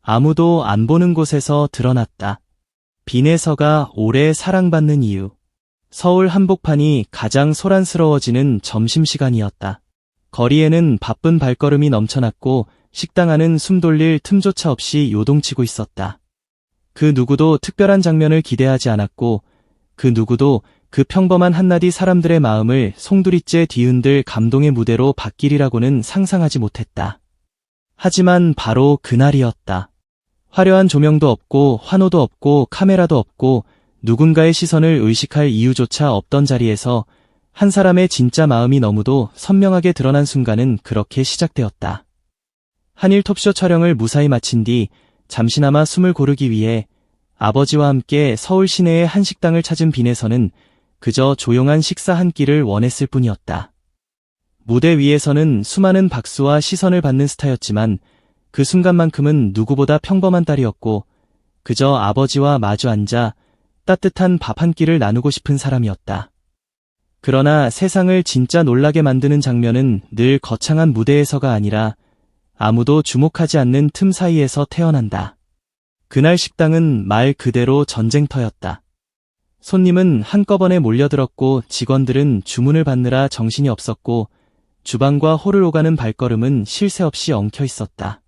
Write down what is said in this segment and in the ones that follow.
아무도 안 보는 곳에서 드러났다. 빈에서가 오래 사랑받는 이유. 서울 한복판이 가장 소란스러워지는 점심시간이었다. 거리에는 바쁜 발걸음이 넘쳐났고 식당 안은 숨 돌릴 틈조차 없이 요동치고 있었다. 그 누구도 특별한 장면을 기대하지 않았고 그 누구도 그 평범한 한마디 사람들의 마음을 송두리째 뒤흔들 감동의 무대로 바뀌리라고는 상상하지 못했다. 하지만 바로 그날이었다. 화려한 조명도 없고 환호도 없고 카메라도 없고 누군가의 시선을 의식할 이유조차 없던 자리에서 한 사람의 진짜 마음이 너무도 선명하게 드러난 순간은 그렇게 시작되었다. 한일 톱쇼 촬영을 무사히 마친 뒤 잠시나마 숨을 고르기 위해 아버지와 함께 서울 시내의 한 식당을 찾은 빈에서는 그저 조용한 식사 한 끼를 원했을 뿐이었다. 무대 위에서는 수많은 박수와 시선을 받는 스타였지만 그 순간만큼은 누구보다 평범한 딸이었고 그저 아버지와 마주 앉아 따뜻한 밥 한 끼를 나누고 싶은 사람이었다. 그러나 세상을 진짜 놀라게 만드는 장면은 늘 거창한 무대에서가 아니라 아무도 주목하지 않는 틈 사이에서 태어난다. 그날 식당은 말 그대로 전쟁터였다. 손님은 한꺼번에 몰려들었고 직원들은 주문을 받느라 정신이 없었고 주방과 홀을 오가는 발걸음은 쉴 새 없이 엉켜 있었다.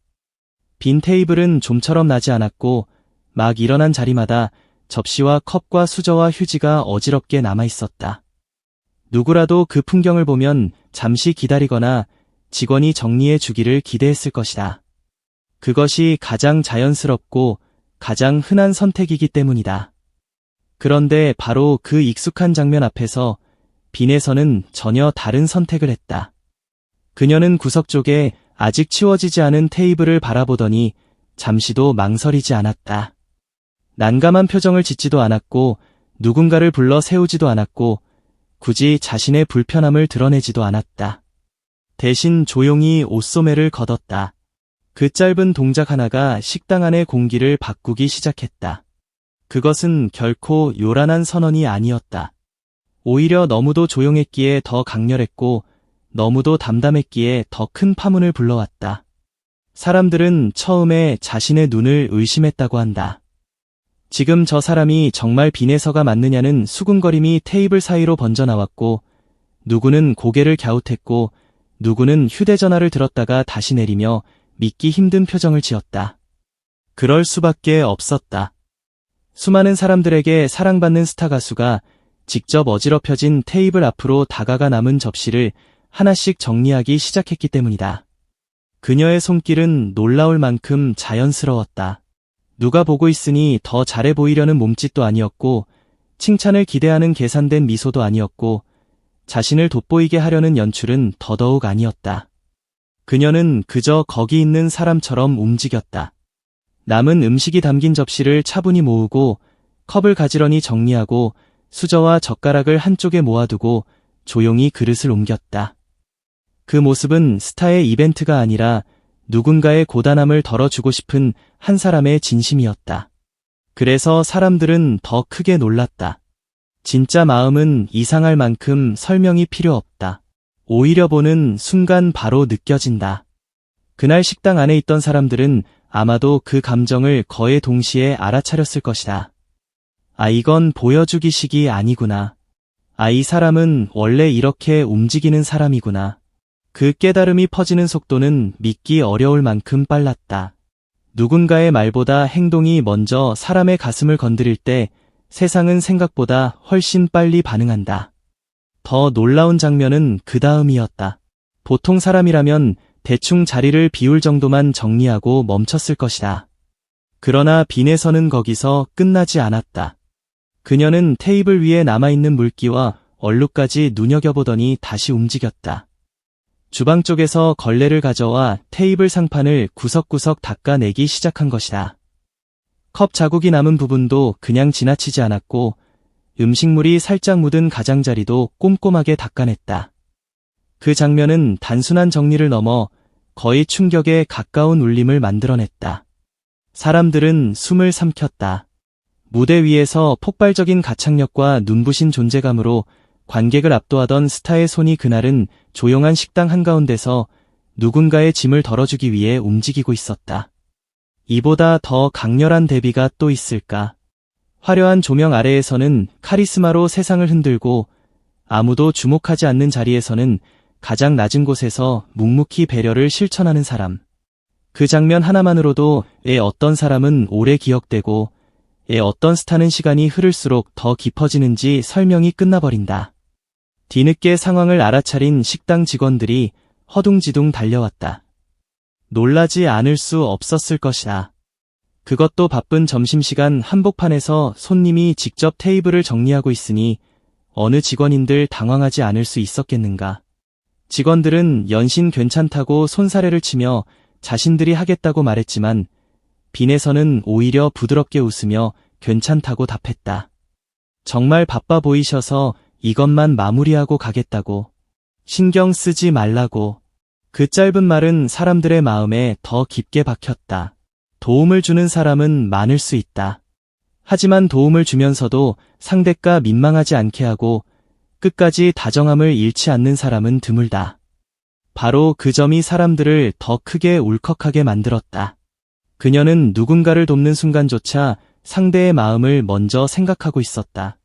빈 테이블은 좀처럼 나지 않았고 막 일어난 자리마다 접시와 컵과 수저와 휴지가 어지럽게 남아 있었다. 누구라도 그 풍경을 보면 잠시 기다리거나 직원이 정리해 주기를 기대했을 것이다. 그것이 가장 자연스럽고 가장 흔한 선택이기 때문이다. 그런데 바로 그 익숙한 장면 앞에서 빈에서는 전혀 다른 선택을 했다. 그녀는 구석 쪽에 아직 치워지지 않은 테이블을 바라보더니 잠시도 망설이지 않았다. 난감한 표정을 짓지도 않았고 누군가를 불러 세우지도 않았고 굳이 자신의 불편함을 드러내지도 않았다. 대신 조용히 옷소매를 걷었다. 그 짧은 동작 하나가 식당 안의 공기를 바꾸기 시작했다. 그것은 결코 요란한 선언이 아니었다. 오히려 너무도 조용했기에 더 강렬했고 너무도 담담했기에 더 큰 파문을 불러왔다. 사람들은 처음에 자신의 눈을 의심했다고 한다. 지금 저 사람이 정말 빈에서가 맞느냐는 수군거림이 테이블 사이로 번져나왔고 누구는 고개를 갸웃했고 누구는 휴대전화를 들었다가 다시 내리며 믿기 힘든 표정을 지었다. 그럴 수밖에 없었다. 수많은 사람들에게 사랑받는 스타 가수가 직접 어지럽혀진 테이블 앞으로 다가가 남은 접시를 하나씩 정리하기 시작했기 때문이다. 그녀의 손길은 놀라울 만큼 자연스러웠다. 누가 보고 있으니 더 잘해 보이려는 몸짓도 아니었고 칭찬을 기대하는 계산된 미소도 아니었고 자신을 돋보이게 하려는 연출은 더더욱 아니었다. 그녀는 그저 거기 있는 사람처럼 움직였다. 남은 음식이 담긴 접시를 차분히 모으고 컵을 가지런히 정리하고 수저와 젓가락을 한쪽에 모아두고 조용히 그릇을 옮겼다. 그 모습은 스타의 이벤트가 아니라 누군가의 고단함을 덜어주고 싶은 한 사람의 진심이었다. 그래서 사람들은 더 크게 놀랐다. 진짜 마음은 이상할 만큼 설명이 필요 없다. 오히려 보는 순간 바로 느껴진다. 그날 식당 안에 있던 사람들은 아마도 그 감정을 거의 동시에 알아차렸을 것이다. 아, 이건 보여주기식이 아니구나. 아, 이 사람은 원래 이렇게 움직이는 사람이구나. 그 깨달음이 퍼지는 속도는 믿기 어려울 만큼 빨랐다. 누군가의 말보다 행동이 먼저 사람의 가슴을 건드릴 때 세상은 생각보다 훨씬 빨리 반응한다. 더 놀라운 장면은 그 다음이었다. 보통 사람이라면 대충 자리를 비울 정도만 정리하고 멈췄을 것이다. 그러나 빈에서는 거기서 끝나지 않았다. 그녀는 테이블 위에 남아있는 물기와 얼룩까지 눈여겨보더니 다시 움직였다. 주방 쪽에서 걸레를 가져와 테이블 상판을 구석구석 닦아내기 시작한 것이다. 컵 자국이 남은 부분도 그냥 지나치지 않았고 음식물이 살짝 묻은 가장자리도 꼼꼼하게 닦아냈다. 그 장면은 단순한 정리를 넘어 거의 충격에 가까운 울림을 만들어냈다. 사람들은 숨을 삼켰다. 무대 위에서 폭발적인 가창력과 눈부신 존재감으로 관객을 압도하던 스타의 손이 그날은 조용한 식당 한가운데서 누군가의 짐을 덜어주기 위해 움직이고 있었다. 이보다 더 강렬한 대비가 또 있을까? 화려한 조명 아래에서는 카리스마로 세상을 흔들고 아무도 주목하지 않는 자리에서는 가장 낮은 곳에서 묵묵히 배려를 실천하는 사람. 그 장면 하나만으로도 어떤 사람은 오래 기억되고 어떤 스타는 시간이 흐를수록 더 깊어지는지 설명이 끝나버린다. 뒤늦게 상황을 알아차린 식당 직원들이 허둥지둥 달려왔다. 놀라지 않을 수 없었을 것이다. 그것도 바쁜 점심시간 한복판에서 손님이 직접 테이블을 정리하고 있으니 어느 직원인들 당황하지 않을 수 있었겠는가. 직원들은 연신 괜찮다고 손사래를 치며 자신들이 하겠다고 말했지만 빈에서는 오히려 부드럽게 웃으며 괜찮다고 답했다. 정말 바빠 보이셔서 이것만 마무리하고 가겠다고. 신경 쓰지 말라고. 그 짧은 말은 사람들의 마음에 더 깊게 박혔다. 도움을 주는 사람은 많을 수 있다. 하지만 도움을 주면서도 상대가 민망하지 않게 하고 끝까지 다정함을 잃지 않는 사람은 드물다. 바로 그 점이 사람들을 더 크게 울컥하게 만들었다. 그녀는 누군가를 돕는 순간조차 상대의 마음을 먼저 생각하고 있었다.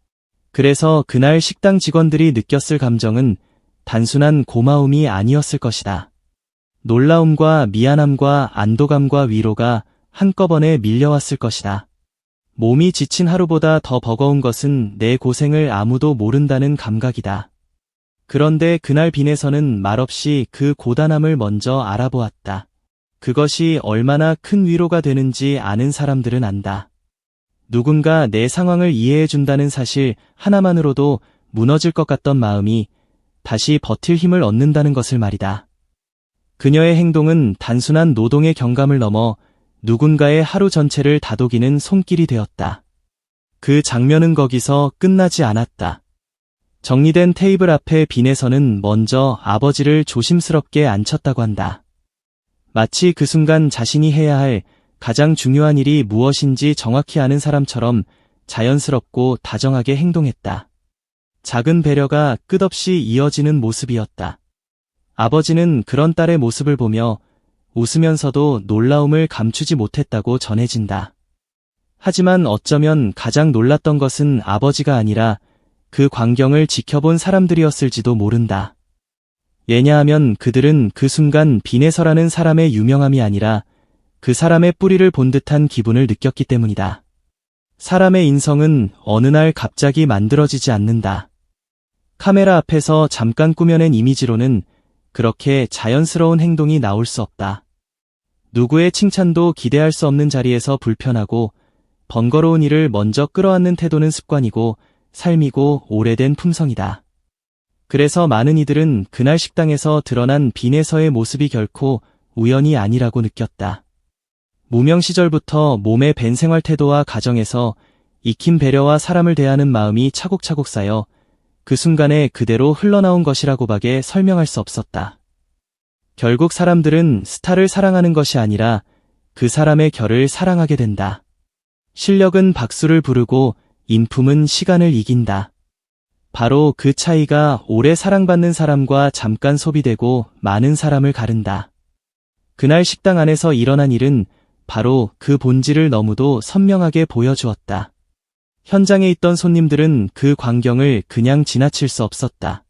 그래서 그날 식당 직원들이 느꼈을 감정은 단순한 고마움이 아니었을 것이다. 놀라움과 미안함과 안도감과 위로가 한꺼번에 밀려왔을 것이다. 몸이 지친 하루보다 더 버거운 것은 내 고생을 아무도 모른다는 감각이다. 그런데 그날 빈에서는 말없이 그 고단함을 먼저 알아보았다. 그것이 얼마나 큰 위로가 되는지 아는 사람들은 안다. 누군가 내 상황을 이해해준다는 사실 하나만으로도 무너질 것 같던 마음이 다시 버틸 힘을 얻는다는 것을 말이다. 그녀의 행동은 단순한 노동의 경감을 넘어 누군가의 하루 전체를 다독이는 손길이 되었다. 그 장면은 거기서 끝나지 않았다. 정리된 테이블 앞에 빈에서는 먼저 아버지를 조심스럽게 앉혔다고 한다. 마치 그 순간 자신이 해야 할 가장 중요한 일이 무엇인지 정확히 아는 사람처럼 자연스럽고 다정하게 행동했다. 작은 배려가 끝없이 이어지는 모습이었다. 아버지는 그런 딸의 모습을 보며 웃으면서도 놀라움을 감추지 못했다고 전해진다. 하지만 어쩌면 가장 놀랐던 것은 아버지가 아니라 그 광경을 지켜본 사람들이었을지도 모른다. 왜냐하면 그들은 그 순간 빈에서라는 사람의 유명함이 아니라 그 사람의 뿌리를 본 듯한 기분을 느꼈기 때문이다. 사람의 인성은 어느 날 갑자기 만들어지지 않는다. 카메라 앞에서 잠깐 꾸며낸 이미지로는 그렇게 자연스러운 행동이 나올 수 없다. 누구의 칭찬도 기대할 수 없는 자리에서 불편하고 번거로운 일을 먼저 끌어안는 태도는 습관이고 삶이고 오래된 품성이다. 그래서 많은 이들은 그날 식당에서 드러난 빈에서의 모습이 결코 우연이 아니라고 느꼈다. 무명 시절부터 몸에 밴 생활 태도와 가정에서 익힌 배려와 사람을 대하는 마음이 차곡차곡 쌓여 그 순간에 그대로 흘러나온 것이라고밖에 설명할 수 없었다. 결국 사람들은 스타를 사랑하는 것이 아니라 그 사람의 결을 사랑하게 된다. 실력은 박수를 부르고 인품은 시간을 이긴다. 바로 그 차이가 오래 사랑받는 사람과 잠깐 소비되고 많은 사람을 가른다. 그날 식당 안에서 일어난 일은 바로 그 본질을 너무도 선명하게 보여주었다. 현장에 있던 손님들은 그 광경을 그냥 지나칠 수 없었다.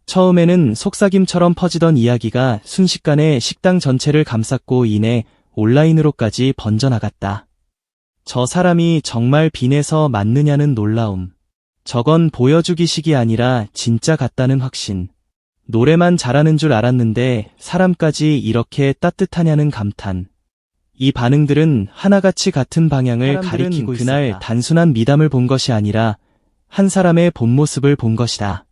처음에는 속삭임처럼 퍼지던 이야기가 순식간에 식당 전체를 감쌌고 이내 온라인으로까지 번져나갔다. 저 사람이 정말 빈에서 맞느냐는 놀라움. 저건 보여주기식이 아니라 진짜 같다는 확신. 노래만 잘하는 줄 알았는데 사람까지 이렇게 따뜻하냐는 감탄. 이 반응들은 하나같이 같은 방향을 가리키고 그날 있었다. 단순한 미담을 본 것이 아니라 한 사람의 본 모습을 본 것이다.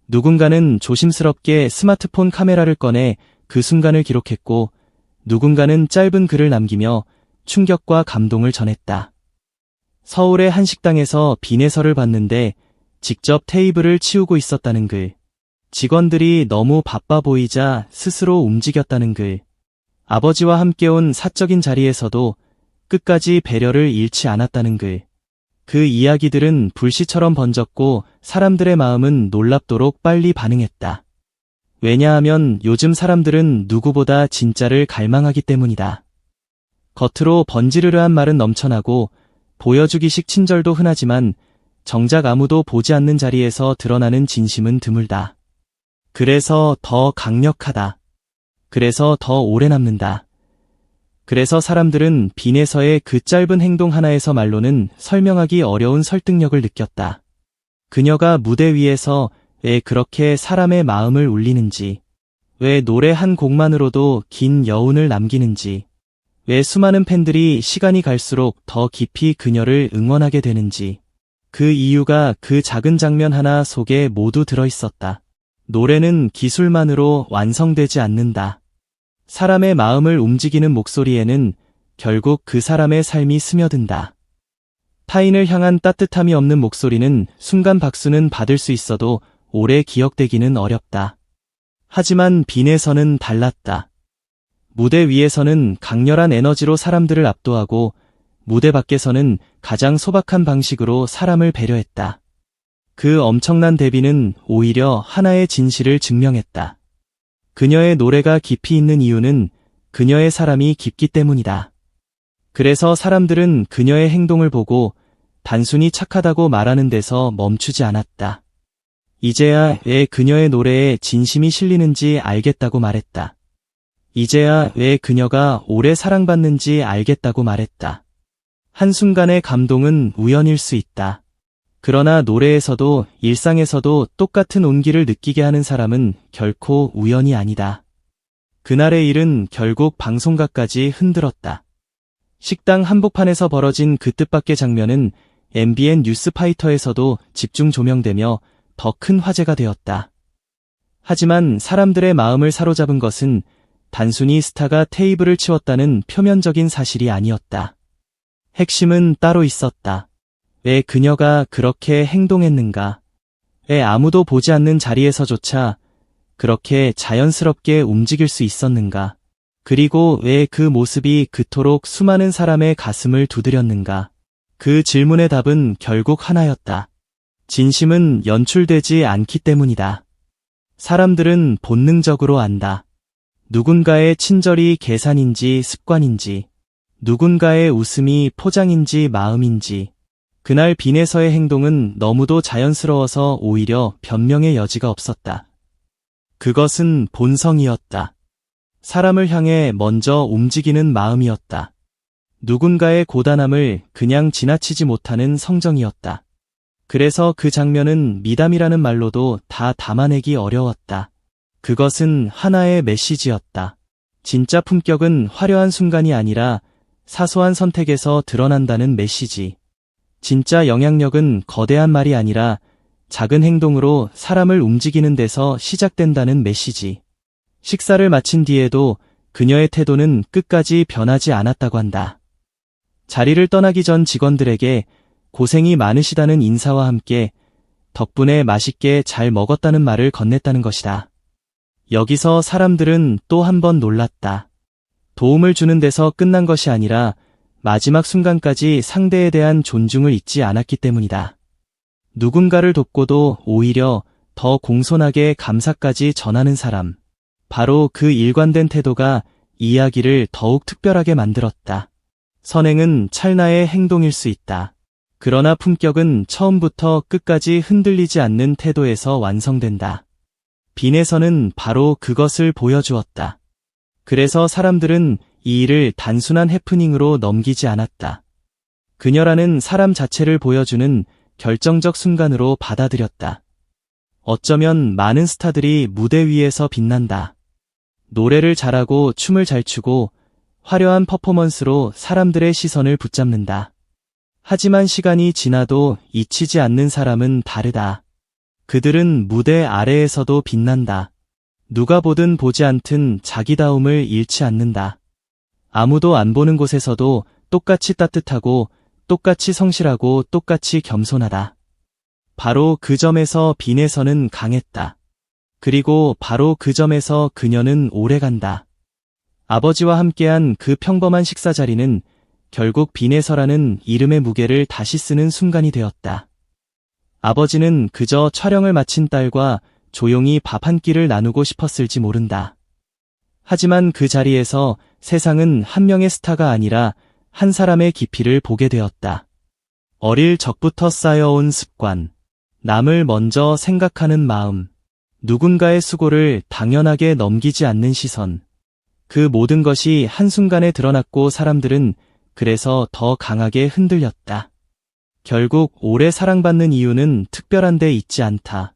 누군가는 조심스럽게 스마트폰 카메라를 꺼내 그 순간을 기록했고 누군가는 짧은 글을 남기며 충격과 감동을 전했다. 서울의 한 식당에서 빈에서를 봤는데 직접 테이블을 치우고 있었다는 글. 직원들이 너무 바빠 보이자 스스로 움직였다는 글. 아버지와 함께 온 사적인 자리에서도 끝까지 배려를 잃지 않았다는 글. 그 이야기들은 불씨처럼 번졌고 사람들의 마음은 놀랍도록 빨리 반응했다. 왜냐하면 요즘 사람들은 누구보다 진짜를 갈망하기 때문이다. 겉으로 번지르르한 말은 넘쳐나고 보여주기식 친절도 흔하지만 정작 아무도 보지 않는 자리에서 드러나는 진심은 드물다. 그래서 더 강력하다. 그래서 더 오래 남는다. 그래서 사람들은 빈에서의 그 짧은 행동 하나에서 말로는 설명하기 어려운 설득력을 느꼈다. 그녀가 무대 위에서 왜 그렇게 사람의 마음을 울리는지, 왜 노래 한 곡만으로도 긴 여운을 남기는지, 왜 수많은 팬들이 시간이 갈수록 더 깊이 그녀를 응원하게 되는지, 그 이유가 그 작은 장면 하나 속에 모두 들어있었다. 노래는 기술만으로 완성되지 않는다. 사람의 마음을 움직이는 목소리에는 결국 그 사람의 삶이 스며든다. 타인을 향한 따뜻함이 없는 목소리는 순간 박수는 받을 수 있어도 오래 기억되기는 어렵다. 하지만 빈에서는 달랐다. 무대 위에서는 강렬한 에너지로 사람들을 압도하고 무대 밖에서는 가장 소박한 방식으로 사람을 배려했다. 그 엄청난 대비는 오히려 하나의 진실을 증명했다. 그녀의 노래가 깊이 있는 이유는 그녀의 사람이 깊기 때문이다. 그래서 사람들은 그녀의 행동을 보고 단순히 착하다고 말하는 데서 멈추지 않았다. 이제야 왜 그녀의 노래에 진심이 실리는지 알겠다고 말했다. 이제야 왜 그녀가 오래 사랑받는지 알겠다고 말했다. 한순간의 감동은 우연일 수 있다. 그러나 노래에서도 일상에서도 똑같은 온기를 느끼게 하는 사람은 결코 우연이 아니다. 그날의 일은 결국 방송각까지 흔들었다. 식당 한복판에서 벌어진 그 뜻밖의 장면은 MBN 뉴스파이터에서도 집중 조명되며 더 큰 화제가 되었다. 하지만 사람들의 마음을 사로잡은 것은 단순히 스타가 테이블을 치웠다는 표면적인 사실이 아니었다. 핵심은 따로 있었다. 왜 그녀가 그렇게 행동했는가? 왜 아무도 보지 않는 자리에서조차 그렇게 자연스럽게 움직일 수 있었는가? 그리고 왜 그 모습이 그토록 수많은 사람의 가슴을 두드렸는가? 그 질문의 답은 결국 하나였다. 진심은 연출되지 않기 때문이다. 사람들은 본능적으로 안다. 누군가의 친절이 계산인지 습관인지, 누군가의 웃음이 포장인지 마음인지, 그날 빈에서의 행동은 너무도 자연스러워서 오히려 변명의 여지가 없었다. 그것은 본성이었다. 사람을 향해 먼저 움직이는 마음이었다. 누군가의 고단함을 그냥 지나치지 못하는 성정이었다. 그래서 그 장면은 미담이라는 말로도 다 담아내기 어려웠다. 그것은 하나의 메시지였다. 진짜 품격은 화려한 순간이 아니라 사소한 선택에서 드러난다는 메시지. 진짜 영향력은 거대한 말이 아니라 작은 행동으로 사람을 움직이는 데서 시작된다는 메시지. 식사를 마친 뒤에도 그녀의 태도는 끝까지 변하지 않았다고 한다. 자리를 떠나기 전 직원들에게 고생이 많으시다는 인사와 함께 덕분에 맛있게 잘 먹었다는 말을 건넸다는 것이다. 여기서 사람들은 또 한 번 놀랐다. 도움을 주는 데서 끝난 것이 아니라 마지막 순간까지 상대에 대한 존중을 잊지 않았기 때문이다. 누군가를 돕고도 오히려 더 공손하게 감사까지 전하는 사람. 바로 그 일관된 태도가 이야기를 더욱 특별하게 만들었다. 선행은 찰나의 행동일 수 있다. 그러나 품격은 처음부터 끝까지 흔들리지 않는 태도에서 완성된다. 빈에서는 바로 그것을 보여주었다. 그래서 사람들은 이 일을 단순한 해프닝으로 넘기지 않았다. 그녀라는 사람 자체를 보여주는 결정적 순간으로 받아들였다. 어쩌면 많은 스타들이 무대 위에서 빛난다. 노래를 잘하고 춤을 잘 추고 화려한 퍼포먼스로 사람들의 시선을 붙잡는다. 하지만 시간이 지나도 잊히지 않는 사람은 다르다. 그들은 무대 아래에서도 빛난다. 누가 보든 보지 않든 자기다움을 잃지 않는다. 아무도 안 보는 곳에서도 똑같이 따뜻하고 똑같이 성실하고 똑같이 겸손하다. 바로 그 점에서 빈에서는 강했다. 그리고 바로 그 점에서 그녀는 오래간다. 아버지와 함께한 그 평범한 식사 자리는 결국 빈에서라는 이름의 무게를 다시 쓰는 순간이 되었다. 아버지는 그저 촬영을 마친 딸과 조용히 밥 한 끼를 나누고 싶었을지 모른다. 하지만 그 자리에서 세상은 한 명의 스타가 아니라 한 사람의 깊이를 보게 되었다. 어릴 적부터 쌓여온 습관, 남을 먼저 생각하는 마음, 누군가의 수고를 당연하게 넘기지 않는 시선, 그 모든 것이 한순간에 드러났고 사람들은 그래서 더 강하게 흔들렸다. 결국 오래 사랑받는 이유는 특별한 데 있지 않다.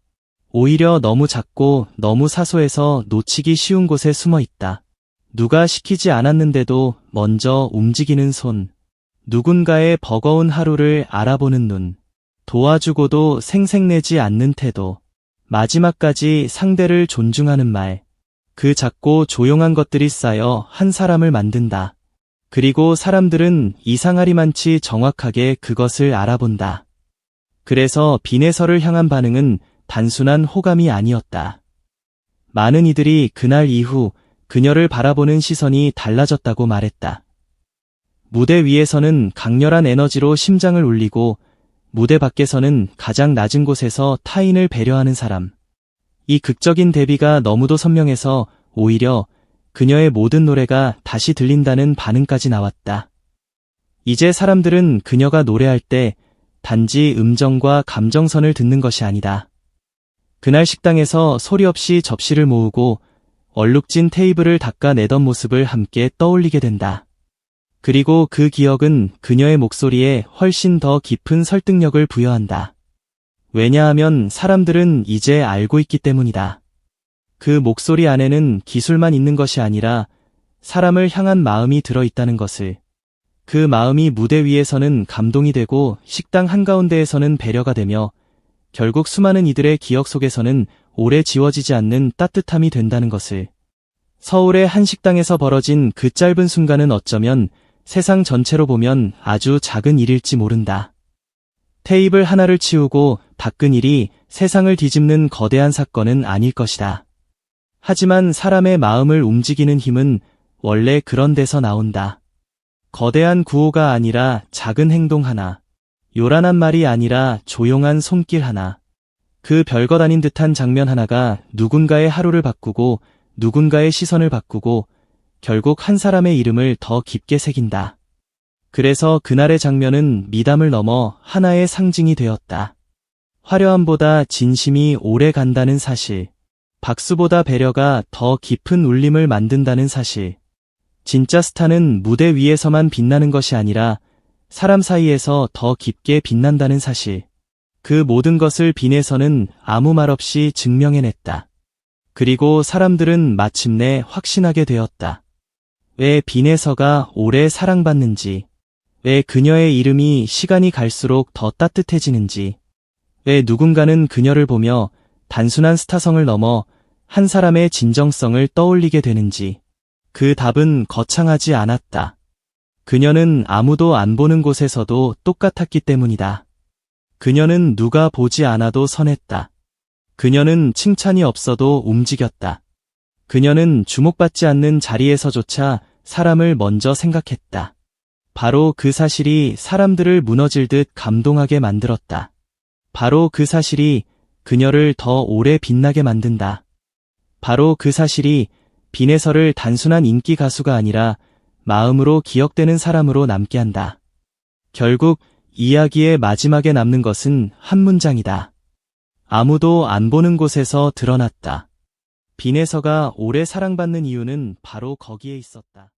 오히려 너무 작고 너무 사소해서 놓치기 쉬운 곳에 숨어 있다. 누가 시키지 않았는데도 먼저 움직이는 손, 누군가의 버거운 하루를 알아보는 눈, 도와주고도 생색내지 않는 태도, 마지막까지 상대를 존중하는 말, 그 작고 조용한 것들이 쌓여 한 사람을 만든다. 그리고 사람들은 이상하리만치 정확하게 그것을 알아본다. 그래서 빈에서를 향한 반응은 단순한 호감이 아니었다. 많은 이들이 그날 이후 그녀를 바라보는 시선이 달라졌다고 말했다. 무대 위에서는 강렬한 에너지로 심장을 울리고 무대 밖에서는 가장 낮은 곳에서 타인을 배려하는 사람. 이 극적인 대비가 너무도 선명해서 오히려 그녀의 모든 노래가 다시 들린다는 반응까지 나왔다. 이제 사람들은 그녀가 노래할 때 단지 음정과 감정선을 듣는 것이 아니다. 그날 식당에서 소리 없이 접시를 모으고 얼룩진 테이블을 닦아내던 모습을 함께 떠올리게 된다. 그리고 그 기억은 그녀의 목소리에 훨씬 더 깊은 설득력을 부여한다. 왜냐하면 사람들은 이제 알고 있기 때문이다. 그 목소리 안에는 기술만 있는 것이 아니라 사람을 향한 마음이 들어있다는 것을. 그 마음이 무대 위에서는 감동이 되고 식당 한가운데에서는 배려가 되며 결국 수많은 이들의 기억 속에서는 오래 지워지지 않는 따뜻함이 된다는 것을. 서울의 한 식당에서 벌어진 그 짧은 순간은 어쩌면 세상 전체로 보면 아주 작은 일일지 모른다. 테이블 하나를 치우고 닦은 일이 세상을 뒤집는 거대한 사건은 아닐 것이다. 하지만 사람의 마음을 움직이는 힘은 원래 그런 데서 나온다. 거대한 구호가 아니라 작은 행동 하나, 요란한 말이 아니라 조용한 손길 하나, 그 별것 아닌 듯한 장면 하나가 누군가의 하루를 바꾸고 누군가의 시선을 바꾸고 결국 한 사람의 이름을 더 깊게 새긴다. 그래서 그날의 장면은 미담을 넘어 하나의 상징이 되었다. 화려함보다 진심이 오래 간다는 사실. 박수보다 배려가 더 깊은 울림을 만든다는 사실. 진짜 스타는 무대 위에서만 빛나는 것이 아니라 사람 사이에서 더 깊게 빛난다는 사실. 그 모든 것을 빈에서는 아무 말 없이 증명해냈다. 그리고 사람들은 마침내 확신하게 되었다. 왜 빈에서가 오래 사랑받는지, 왜 그녀의 이름이 시간이 갈수록 더 따뜻해지는지, 왜 누군가는 그녀를 보며 단순한 스타성을 넘어 한 사람의 진정성을 떠올리게 되는지. 그 답은 거창하지 않았다. 그녀는 아무도 안 보는 곳에서도 똑같았기 때문이다. 그녀는 누가 보지 않아도 선했다. 그녀는 칭찬이 없어도 움직였다. 그녀는 주목받지 않는 자리에서조차 사람을 먼저 생각했다. 바로 그 사실이 사람들을 무너질 듯 감동하게 만들었다. 바로 그 사실이 그녀를 더 오래 빛나게 만든다. 바로 그 사실이 빈에서를 단순한 인기 가수가 아니라 마음으로 기억되는 사람으로 남게 한다. 결국 이야기의 마지막에 남는 것은 한 문장이다. 아무도 안 보는 곳에서 드러났다. 빈에서가 오래 사랑받는 이유는 바로 거기에 있었다.